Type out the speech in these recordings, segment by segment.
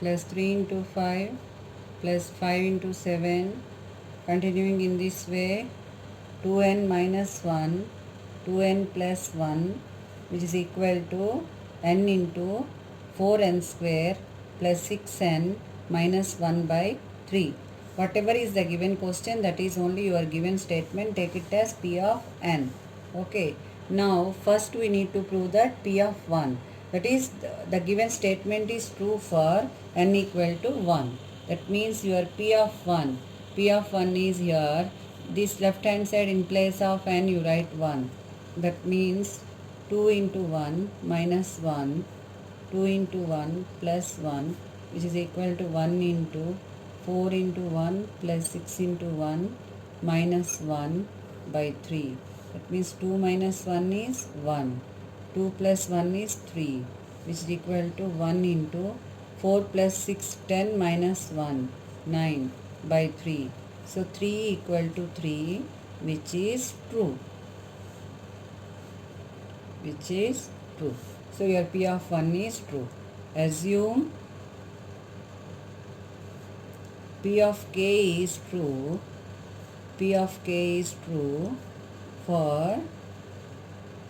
plus 3 into 5 plus 5 into 7. Continuing in this way, 2n minus 1, 2n plus 1, which is equal to n into 4n square plus 6n minus 1 by 3. Whatever is the given question, that is only your given statement. Take it as P of n. Okay. Now, first we need to prove that P of 1. That is, the given statement is true for n equal to 1. That means your P of 1. P of 1 is here. This left hand side, in place of n you write 1. That means 2 into 1 minus 1, 2 into 1 plus 1, which is equal to 1 into 4 into 1 plus 6 into 1 minus 1 by 3. That means 2 minus 1 is 1. 2 plus 1 is 3, which is equal to 1 into 4 plus 6, 10 minus 1, 9 by 3. So 3 equal to 3, which is true. Which is true. So your P of 1 is true. Assume P of k is true. P of k is true for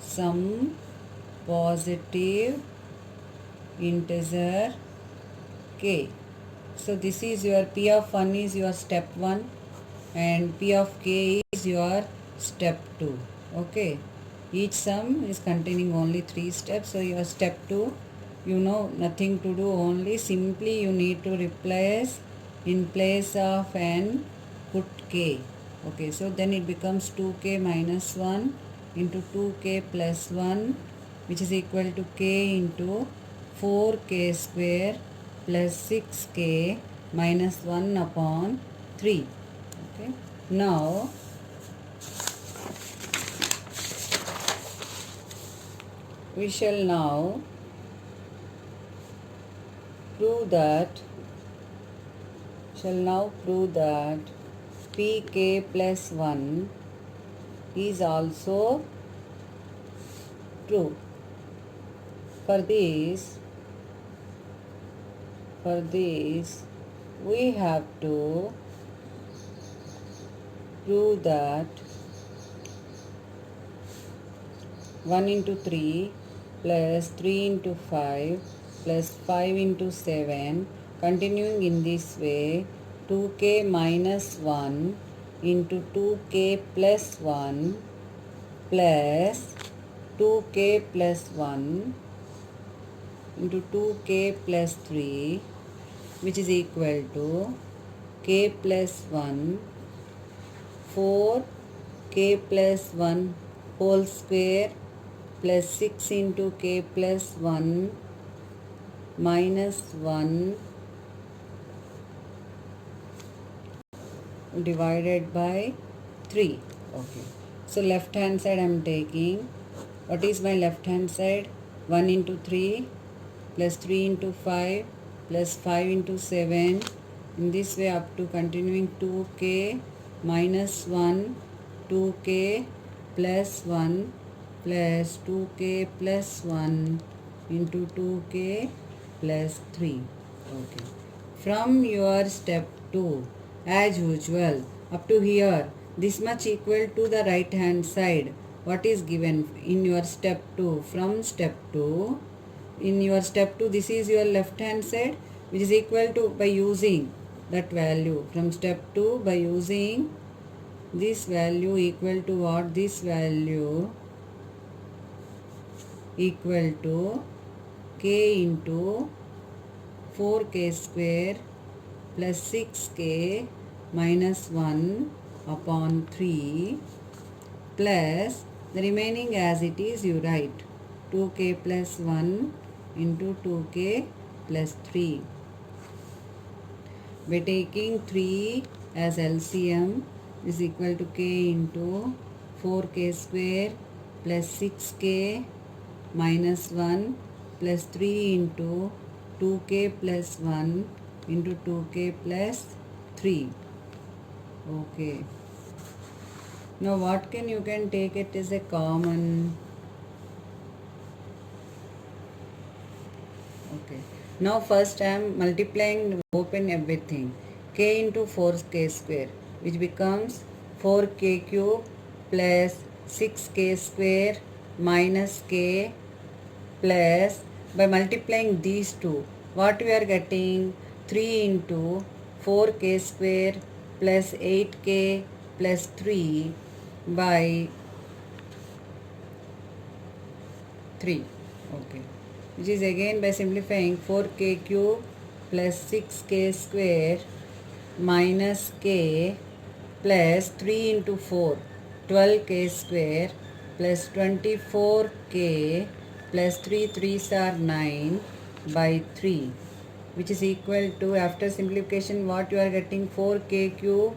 some positive integer k. So this is your P of 1 is your step 1 and P of k is your step 2. Okay. Each sum is containing only 3 steps. So your step 2, you know nothing to do, only simply you need to replace in place of n, put k. Okay, so then it becomes 2k minus 1 into 2k plus 1, which is equal to k into 4k square plus 6k minus 1 upon 3. Okay. Now, we shall now prove that pk plus 1 is also true. For this we have to prove that 1 into 3 plus 3 into 5 plus 5 into 7, continuing in this way, 2k minus 1 into 2k plus 1 plus 2k plus 1 into 2k plus 3, which is equal to k plus 1, 4k plus 1 whole square plus 6 into k plus 1 minus 1 divided by 3. Okay. So left hand side I am taking. What is my left hand side? 1 into 3 plus 3 into 5 plus 5 into 7. In this way up to continuing 2k minus 1, 2k plus 1 plus 2k plus 1 into 2k plus 3. Okay. From your step 2, as usual, up to here, this much equal to the right hand side. What is given in your step 2? From step 2, in your step 2, this is your left hand side, which is equal to, by using that value. From step 2, by using this value equal to what? This value equal to k into 4k square plus 6k minus 1 upon 3 plus the remaining as it is you write 2k plus 1 into 2k plus 3. By taking 3 as LCM is equal to k into 4k square plus 6k minus 1 plus 3 into 2k plus 1 into 2k plus 3. Okay. Now what can you can take it as a common? Okay. Now first I am multiplying, open everything. K into 4k square, which becomes 4k cube plus 6k square minus k, plus by multiplying these two, what we are getting? 3 into 4k square plus 8k plus 3 by 3. Okay, which is again by simplifying 4k cube plus 6k square minus k plus 3 into 4, 12k square plus 24k plus 3 3s are 9 by 3, which is equal to, after simplification, what you are getting? 4k cube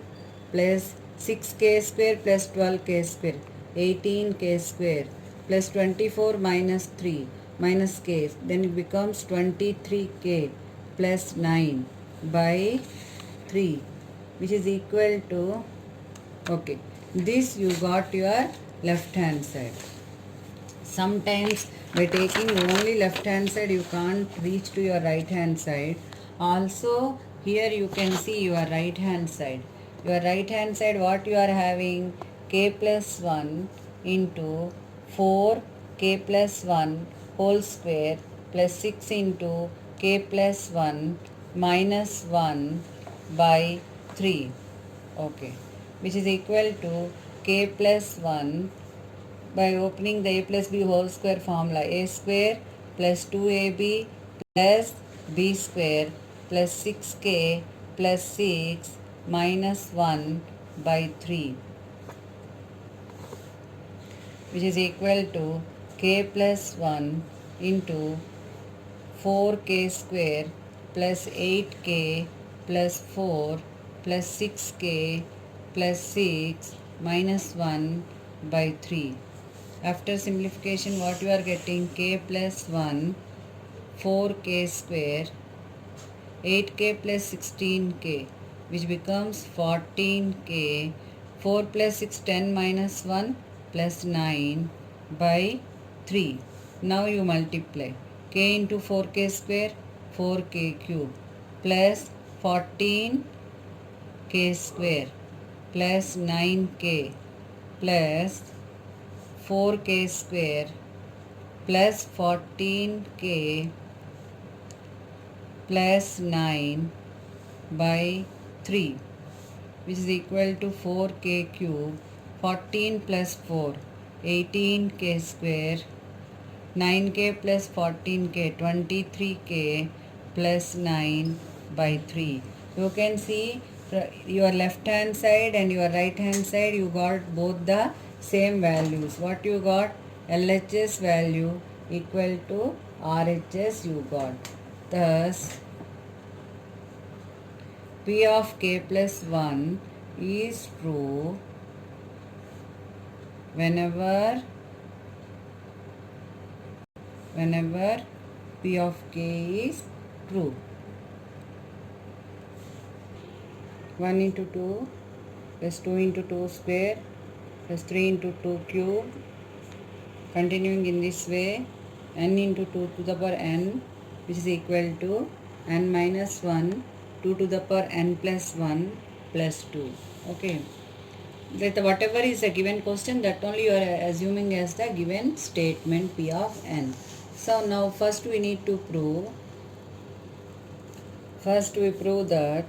plus 6k square plus 12k square, 18k square plus 24 minus 3 minus k, then it becomes 23k plus 9 by 3, which is equal to, okay, this you got your left hand side. Sometimes by taking only left hand side you can't reach to your right hand side. Also here you can see your right hand side. Your right hand side, what you are having? K plus 1 into 4 k plus 1 whole square plus 6 into k plus 1 minus 1 by 3. Okay, which is equal to k plus 1 by opening the a plus b whole square formula, a square plus 2ab plus b square plus 6k plus 6 minus 1 by 3, which is equal to k plus 1 into 4k square plus 8k plus 4 plus 6k plus 6 minus 1 by 3. After simplification, what you are getting? K plus 1, 4k square, 8k plus 16k, which becomes 14k, 4 plus 6, 10 minus 1 plus 9 by 3. Now you multiply. K into 4k square, 4k cube, plus 14k square, plus 9k, plus 4k square, plus 14k plus 9 by 3, which is equal to 4k cube, 14 plus 4, 18k square, 9k plus 14k, 23k plus 9 by 3. You can see your left hand side and your right hand side, you got both the same values. What you got? LHS value equal to RHS you got. Thus, P of k plus 1 is true whenever P of k is true. 1 into 2 plus 2 into 2 square plus 3 into 2 cube. Continuing in this way, n into 2 to the power n, which is equal to n minus 1, 2 to the power n plus 1 plus 2. Okay. That whatever is a given question, that only you are assuming as the given statement P of n. So now first we need to prove, that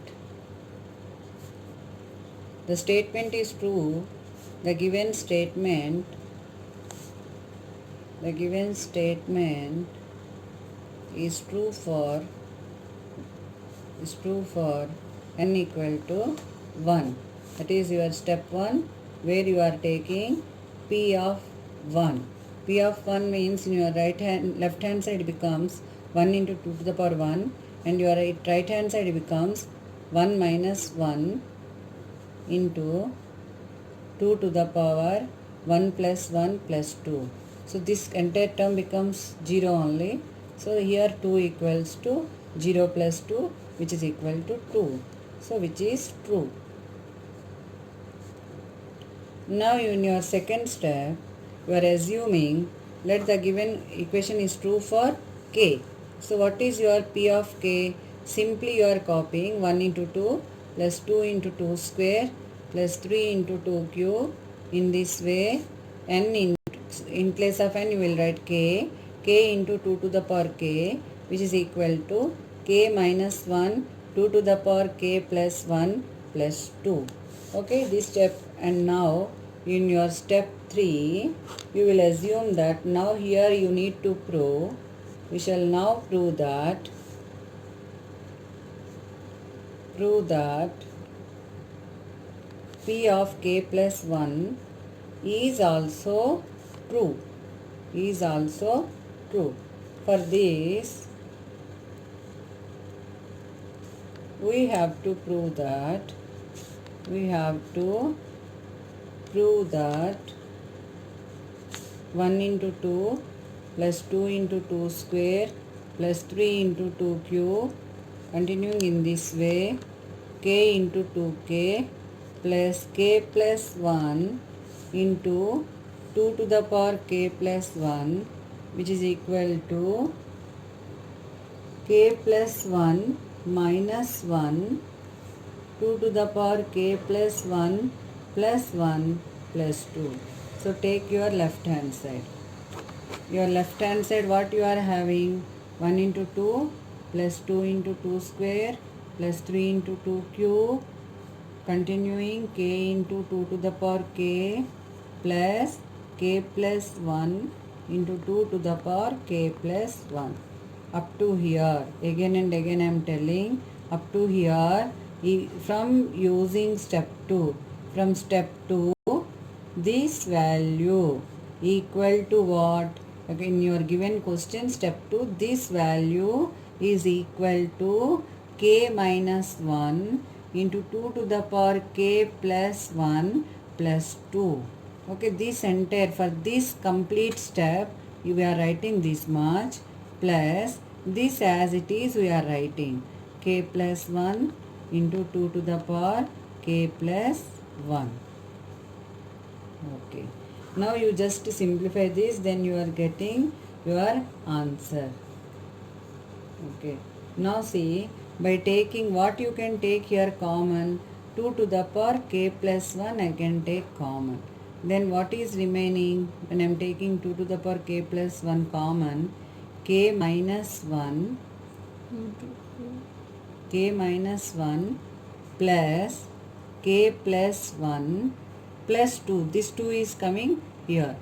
the statement is true, the given statement is true for n equal to 1. That is your step 1, where you are taking P of 1. P of 1 means in your left hand side becomes 1 into 2 to the power 1, and your right hand side becomes 1 minus 1 into 2 to the power 1 plus 1 plus 2. So this entire term becomes 0 only. So here 2 equals to 0 plus 2, which is equal to 2. So which is true. Now in your second step, you are assuming, let the given equation is true for k. So what is your P of k? Simply you are copying 1 into 2 plus 2 into 2 square plus 3 into 2 cube. In this way, n in place of n you will write k into 2 to the power k, which is equal to k minus 1 2 to the power k plus 1 plus 2. Okay, this step. And now in your step 3 you will assume that now here you need to prove, we shall now prove that P of k plus 1 is also true. For this we have to prove that 1 into 2 plus 2 into 2 square plus 3 into 2 cube, continuing in this way, k into 2k plus k plus 1 into 2 to the power k plus 1, which is equal to k plus 1 minus 1 2 to the power k plus 1 plus 1 plus 2. So take your left hand side. Your left hand side what you are having? 1 into 2 plus 2 into 2 square plus 3 into 2 cube, continuing k into 2 to the power k plus k plus 1 into 2 to the power k plus 1. Up to here, again and again I am telling, up to here, from using step 2, this value equal to what? Okay, in your given question step 2, this value is equal to k minus 1 into 2 to the power k plus 1 plus 2. Okay, this entire, for this complete step we are writing this much plus this as it is we are writing k plus 1 into 2 to the power k plus 1. Okay, now you just simplify this, then you are getting your answer. Okay, now see, by taking what you can take here common, 2 to the power k plus 1 I can take common. Then what is remaining when I am taking 2 to the power k plus 1 common? K minus 1 plus k plus 1 plus 2. This 2 is coming here.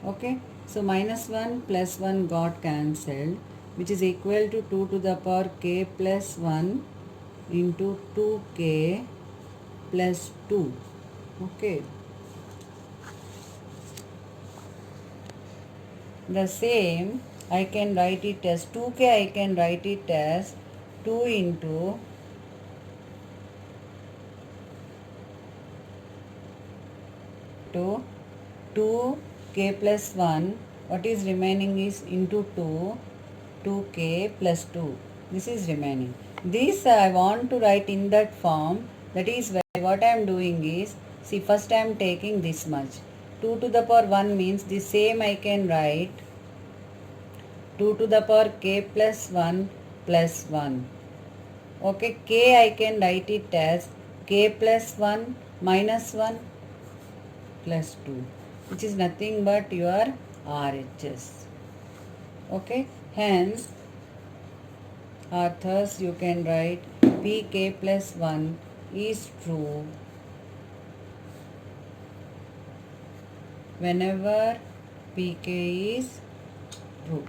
Okay, so minus 1 plus 1 got cancelled, which is equal to 2 to the power k plus 1 into 2k plus 2. Okay, the same I can write it as 2k, I can write it as 2 into 2k plus 1, what is remaining is into 2k plus 2. This is remaining. This I want to write in that form. That is why what I am doing is, see, first I am taking this much. 2 to the power 1 means the same I can write 2 to the power k plus 1 plus 1. Okay, k I can write it as k plus 1 minus 1 plus 2, which is nothing but your RHS. Okay, hence authors you can write pk plus 1 is true whenever pk is true.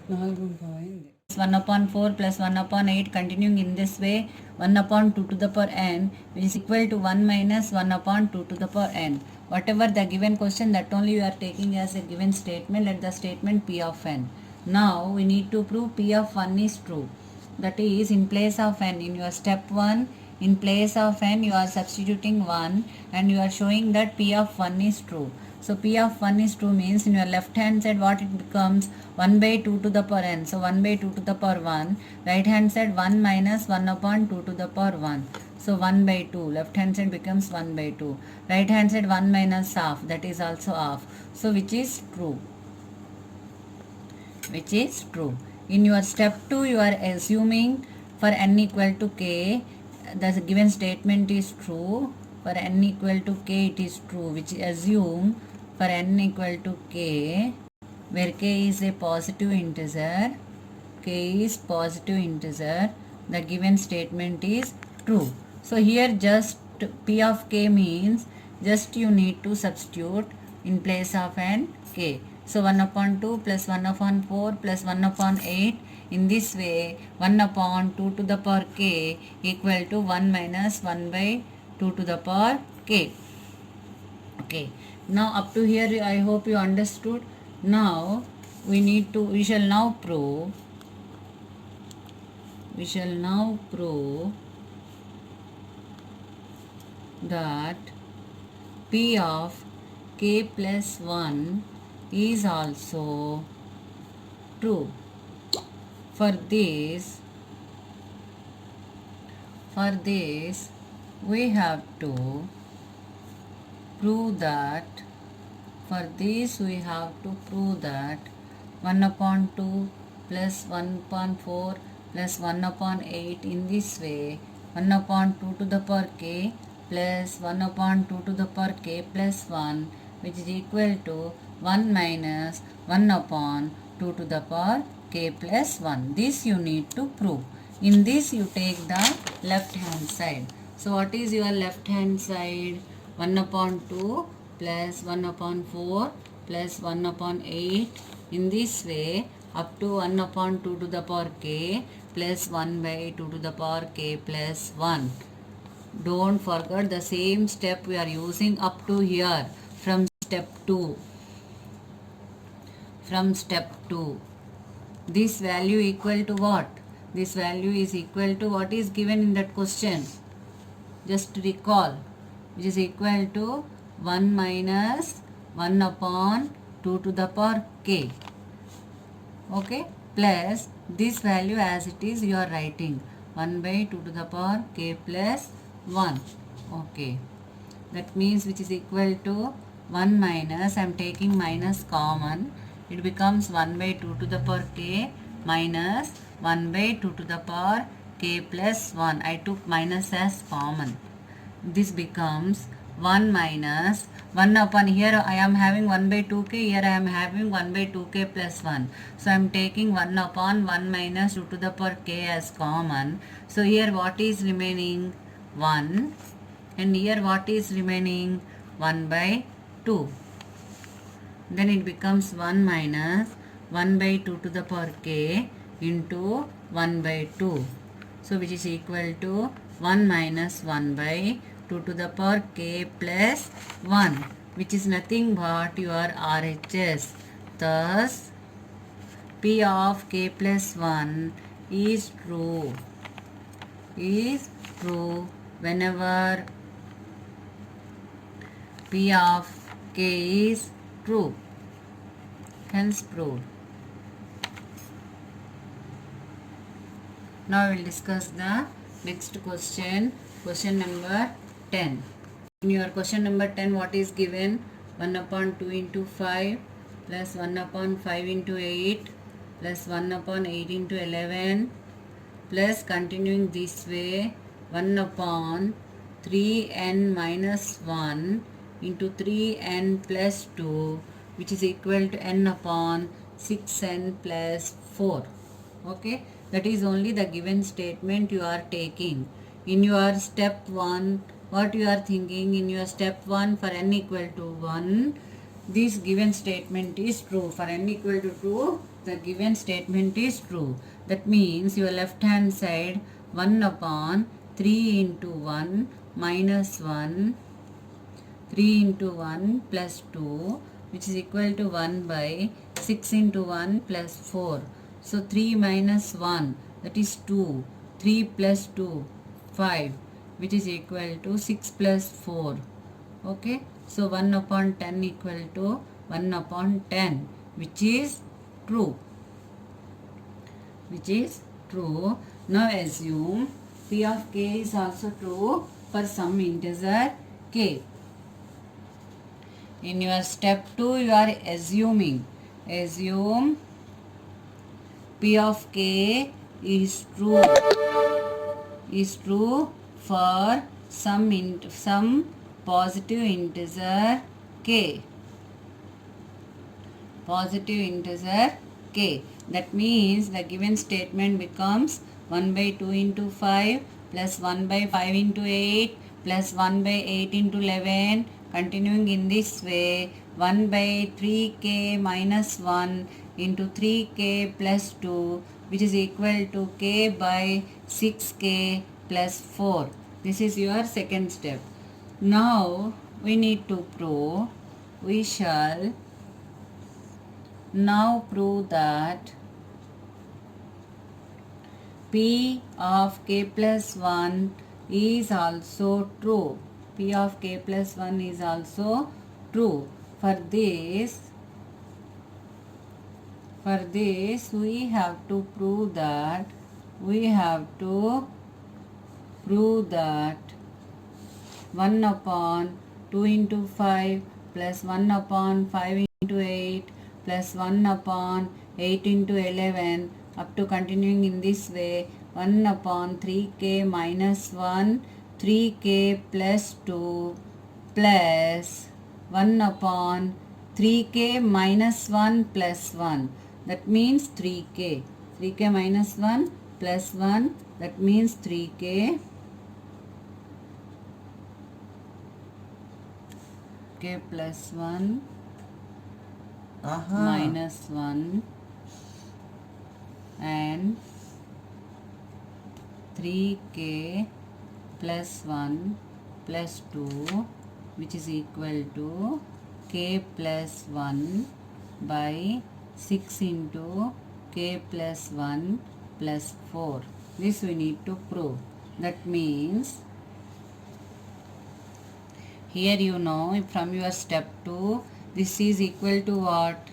Point. 1 upon 4 plus 1 upon 8, continuing in this way, 1 upon 2 to the power n, which is equal to 1 minus 1 upon 2 to the power n. Whatever the given question, that only you are taking as a given statement, let the statement p of n. Now we need to prove p of 1 is true. That is, in place of n, in your step 1, in place of n you are substituting 1 and you are showing that p of 1 is true. So p of 1 is 2 means in your left hand side what it becomes? 1 by 2 to the power n. So 1 by 2 to the power 1. Right hand side 1 minus 1 upon 2 to the power 1. So 1 by 2. Left hand side becomes 1 by 2. Right hand side 1 minus half. That is also half. So which is true? Which is true. In your step 2, you are assuming for n equal to k, the given statement is true. For n equal to k, it is true, which assume for n equal to k, where k is a positive integer, the given statement is true. So here just p of k means just you need to substitute in place of n k. So 1 upon 2 plus 1 upon 4 plus 1 upon 8. In this way 1 upon 2 to the power k equal to 1 minus 1 by 2 to the power k. Okay. Now up to here I hope you understood. Now we shall now prove that p of k plus 1 is also true. For this we have to prove that 1 upon 2 plus 1 upon 4 plus 1 upon 8. In this way 1 upon 2 to the power k plus 1 upon 2 to the power k plus 1, which is equal to 1 minus 1 upon 2 to the power k plus 1. This you need to prove. In this you take the left hand side. So what is your left hand side? 1 upon 2 plus 1 upon 4 plus 1 upon 8. In this way up to 1 upon 2 to the power k plus 1 by 2 to the power k plus 1. Don't forget the same step we are using up to here from step 2. This value equal to what? This value is equal to what is given in that question. Just recall, which is equal to 1 minus 1 upon 2 to the power k. Okay, plus this value as it is you are writing 1 by 2 to the power k plus 1. Okay, that means which is equal to 1 minus, I am taking minus common, it becomes 1 by 2 to the power k minus 1 by 2 to the power k plus 1. I took minus as common. This becomes 1 minus 1 upon, here I am having 1 by 2k, here I am having 1 by 2k plus 1. So I am taking 1 upon 1 minus 2 to the power k as common. So here what is remaining? 1, and here what is remaining? 1 by 2. Then it becomes 1 minus 1 by 2 to the power k into 1 by 2. So which is equal to 1 minus 1 by 2 to the power k plus 1, which is nothing but your RHS. Thus p of k plus 1 is true whenever p of k is true. Hence proved. Now we will discuss the next question. Question number 10. In your question number 10, what is given? 1 upon 2 into 5 plus 1 upon 5 into 8 plus 1 upon 8 into 11 plus continuing this way 1 upon 3n minus 1 into 3n plus 2, which is equal to n upon 6n plus 4. Okay, that is only the given statement you are taking. In your step 1, what you are thinking? In your step 1, for n equal to 1, this given statement is true. For n equal to 2, the given statement is true. That means your left hand side 1 upon 3 into 1 minus 1, 3 into 1 plus 2, which is equal to 1 by 6 into 1 plus 4. So 3 minus 1, that is 2. 3 plus 2, 5, which is equal to 6 plus 4. Okay, so 1 upon 10 equal to 1 upon 10, which is true. Now assume P of k is also true for some integer k. In your step 2, you are assuming. Assume P of k is true for some positive integer k. Positive integer k. That means the given statement becomes 1 by 2 into 5 plus 1 by 5 into 8 plus 1 by 8 into 11. Continuing in this way, 1 by 3k minus 1 into 3k plus 2, which is equal to k by 6k plus 4. This is your second step. Now we need to prove. We shall now prove that P of k plus 1 is also true. P of k plus 1 is also true. For this we have to prove that 1 upon 2 into 5 plus 1 upon 5 into 8 plus 1 upon 8 into 11 up to continuing in this way, 1 upon 3k minus 1 3k plus 2 plus 1 upon 3k minus 1 plus 1, that means 3k minus 1 plus 1, that means 3k k plus 1 minus 1 and 3k plus 1 plus 2, which is equal to k plus 1 by 6 into k plus 1 plus 4. This we need to prove. That means here you know from your step 2, this is equal to what?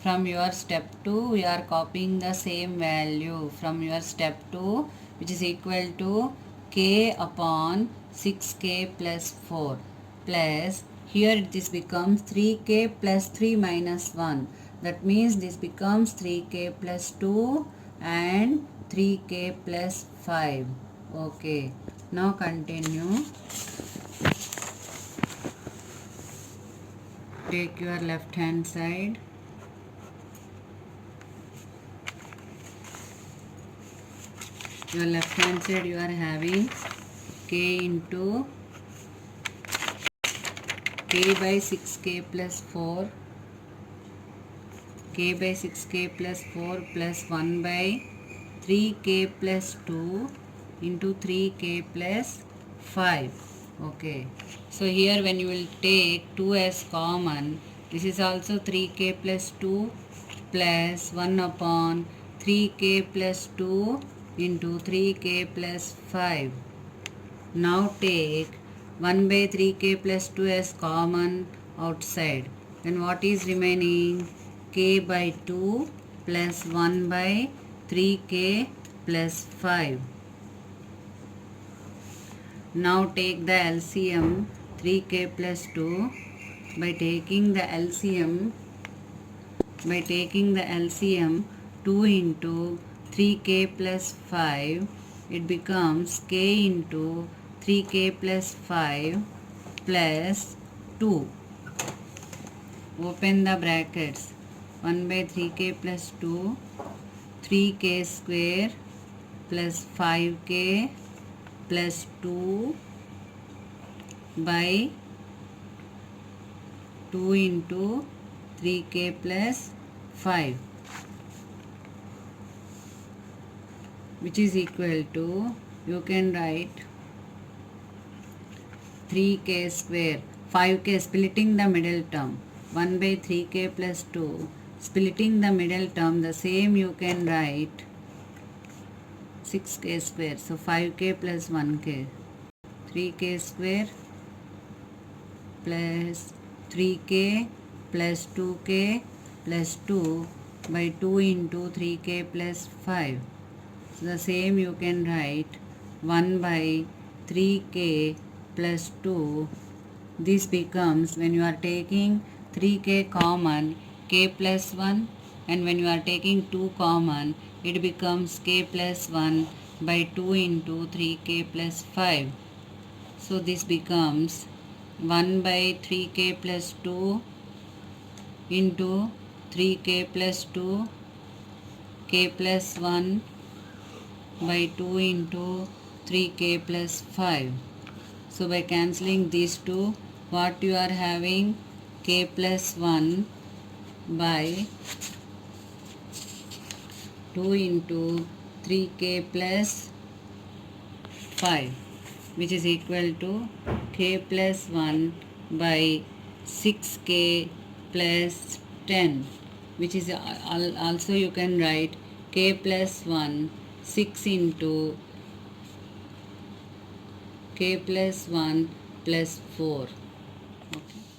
From your step 2, we are copying the same value from your step 2, which is equal to k upon 6k plus 4 plus, here this becomes 3k plus 3 minus 1. That means this becomes 3k plus 2 and 3k plus 5. Okay. Now continue. Take your left hand side. Your left hand side you are having k into k by 6k plus 4, k by 6k plus 4 plus 1 by 3k plus 2 into 3k plus 5. Okay. So here when you will take 2 as common, this is also 3k plus 2 plus 1 upon 3k plus 2 into 3k plus 5. Now take 1 by 3k plus 2 as common outside. Then what is remaining? K by 2 plus 1 by 3k plus 5. Now take the LCM 3k plus 2. By taking the LCM 2 into 3k plus 5, it becomes k into 3k plus 5 plus 2. Open the brackets. 1 by 3k plus 2, 3k square plus 5k plus 2 by 2 into 3k plus 5, which is equal to, you can write 3k square, 5k splitting the middle term, 1 by 3k plus 2, splitting the middle term, the same you can write 6k square, so 5k plus 1k, 3k square plus 3k plus 2k plus 2 by 2 into 3k plus 5. So the same you can write 1 by 3k plus 2. This becomes, when you are taking 3k common, k plus 1, and when you are taking 2 common, it becomes k plus 1 by 2 into 3k plus 5. So this becomes 1 by 3k plus 2 into 3k plus 2, k plus 1 by 2 into 3k plus 5. So by cancelling these two, what you are having? K plus 1 by 2 into 3k plus 5, which is equal to k plus 1 by 6k plus 10, which is also you can write k plus 1 6 into k plus 1 plus 4. Okay.